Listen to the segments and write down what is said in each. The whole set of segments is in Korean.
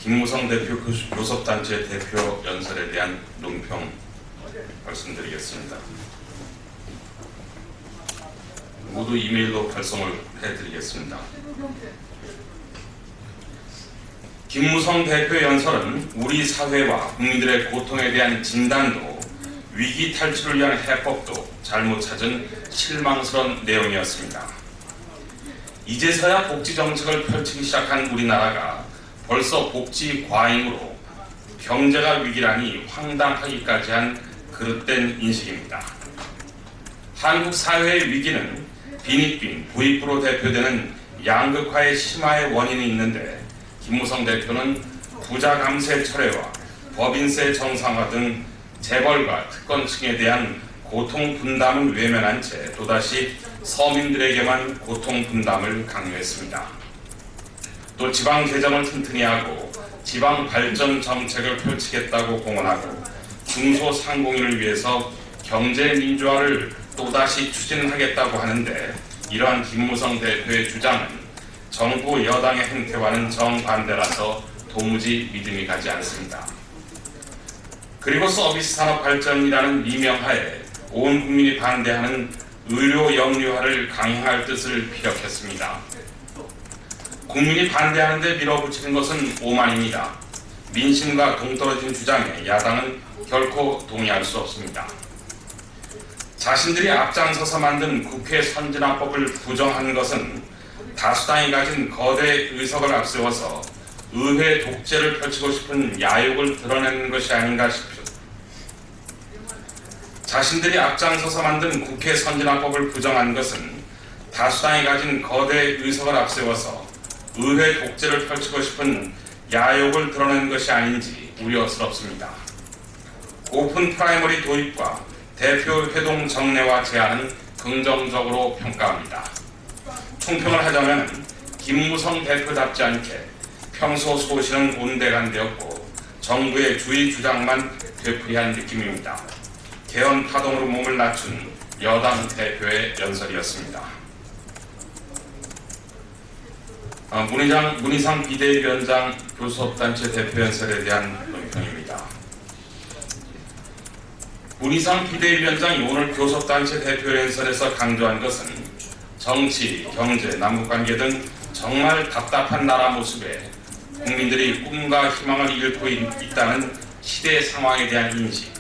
김무성 대표 교섭단체 대표 연설에 대한 논평 말씀드리겠습니다. 모두 이메일로 발송을 해드리겠습니다. 김무성 대표 연설은 우리 사회와 국민들의 고통에 대한 진단도 위기 탈출을 위한 해법도 잘못 찾은 실망스러운 내용이었습니다. 이제서야 복지 정책을 펼치기 시작한 우리나라가 벌써 복지 과잉으로 경제가 위기라니 황당하기까지 한 그릇된 인식입니다. 한국 사회의 위기는 빈익빈, 부익부로 대표되는 양극화의 심화의 원인이 있는데 김무성 대표는 부자 감세 철회와 법인세 정상화 등 재벌과 특권층에 대한 고통 분담을 외면한 채 또다시 서민들에게만 고통 분담을 강요했습니다. 또 지방 재정을 튼튼히 하고 지방 발전 정책을 펼치겠다고 공언하고 중소상공인을 위해서 경제 민주화를 또다시 추진하겠다고 하는데 이러한 김무성 대표의 주장은 정부 여당의 행태와는 정반대라서 도무지 믿음이 가지 않습니다. 그리고 서비스 산업 발전이라는 미명하에 온 국민이 반대하는 의료 영유화를 강행할 뜻을 피력했습니다. 국민이 반대하는데 밀어붙이는 것은 오만입니다. 민심과 동떨어진 주장에 야당은 결코 동의할 수 없습니다. 자신들이 앞장서서 만든 국회 선진화법을 부정한 것은 다수당이 가진 거대 의석을 앞세워서 의회 독재를 펼치고 싶은 야욕을 드러내는 것이 아닌가 싶습니다. 자신들이 앞장서서 만든 국회 선진화법을 부정한 것은 다수당이 가진 거대 의석을 앞세워서 의회 독재를 펼치고 싶은 야욕을 드러내는 것이 아닌지 우려스럽습니다. 오픈 프라이머리 도입과 대표 회동 정례화 제안은 긍정적으로 평가합니다. 총평을 하자면 김무성 대표답지 않게 평소 소신은 온데간데였고 정부의 주의 주장만 되풀이한 느낌입니다. 개헌 파동으로 몸을 낮춘 여당 대표의 연설이었습니다. 문희상 비대위원장 교섭단체 대표 연설에 대한 논평입니다. 문희상 비대위원장이 오늘 교섭단체 대표 연설에서 강조한 것은 정치, 경제, 남북관계 등 정말 답답한 나라 모습에 국민들이 꿈과 희망을 잃고 있다는 시대 상황에 대한 인식,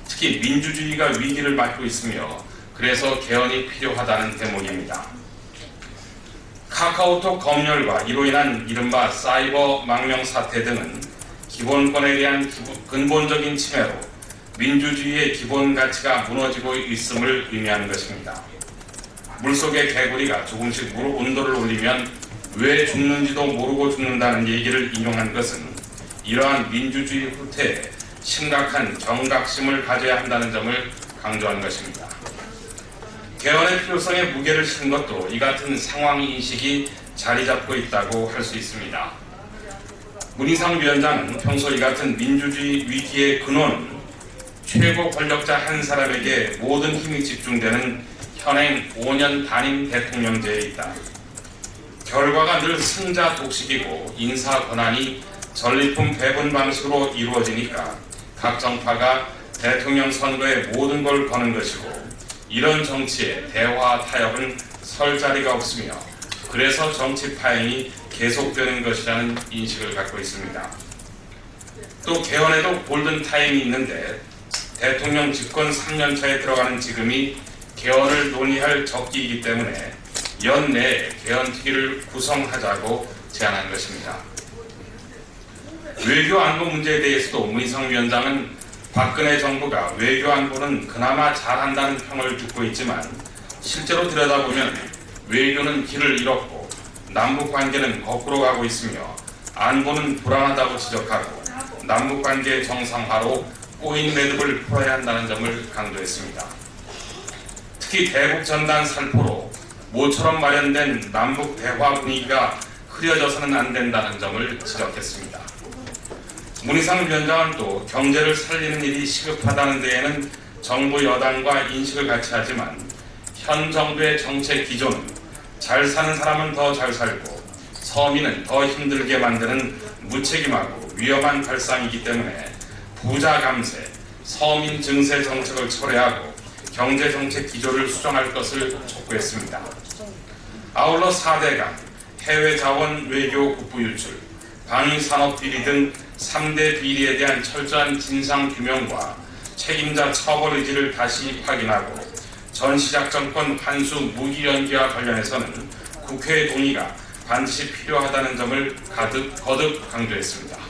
특히 민주주의가 위기를 맞고 있으며 그래서 개헌이 필요하다는 대목입니다. 카카오톡 검열과 이로 인한 이른바 사이버 망명 사태 등은 기본권에 대한 근본적인 침해로 민주주의의 기본 가치가 무너지고 있음을 의미하는 것입니다. 물속의 개구리가 조금씩 물 온도를 올리면 왜 죽는지도 모르고 죽는다는 얘기를 인용한 것은 이러한 민주주의 후퇴에 심각한 경각심을 가져야 한다는 점을 강조한 것입니다. 개헌의 필요성에 무게를 실은 것도 이 같은 상황 인식이 자리 잡고 있다고 할 수 있습니다. 문희상 위원장은 평소 이 같은 민주주의 위기의 근원은 최고 권력자 한 사람에게 모든 힘이 집중되는 현행 5년 단임 대통령제에 있다. 결과가 늘 승자 독식이고 인사 권한이 전리품 배분 방식으로 이루어지니까 각 정파가 대통령 선거에 모든 걸 거는 것이고 이런 정치에 대화 타협은 설 자리가 없으며 그래서 정치 파행이 계속되는 것이라는 인식을 갖고 있습니다. 또 개헌에도 골든타임이 있는데 대통령 집권 3년차에 들어가는 지금이 개헌을 논의할 적기이기 때문에 연내에 개헌특위를 구성하자고 제안한 것입니다. 외교 안보 문제에 대해서도 문희상 위원장은 박근혜 정부가 외교 안보는 그나마 잘한다는 평을 듣고 있지만 실제로 들여다보면 외교는 길을 잃었고 남북관계는 거꾸로 가고 있으며 안보는 불안하다고 지적하고 남북관계 정상화로 꼬인 매듭을 풀어야 한다는 점을 강조했습니다. 특히 대북 전단 살포로 모처럼 마련된 남북 대화 분위기가 흐려져서는 안 된다는 점을 지적했습니다. 문희상 위원장은 또 경제를 살리는 일이 시급하다는 데에는 정부 여당과 인식을 같이 하지만 현 정부의 정책 기조는 잘 사는 사람은 더 잘 살고 서민은 더 힘들게 만드는 무책임하고 위험한 발상이기 때문에 부자 감세, 서민 증세 정책을 철회하고 경제 정책 기조를 수정할 것을 촉구했습니다. 아울러 4대강, 해외 자원 외교 국부 유출, 방위 산업 비리 등 3대 비리에 대한 철저한 진상 규명과 책임자 처벌 의지를 다시 확인하고 전시작 정권 환수 무기 연기와 관련해서는 국회의 동의가 반드시 필요하다는 점을 거듭 강조했습니다.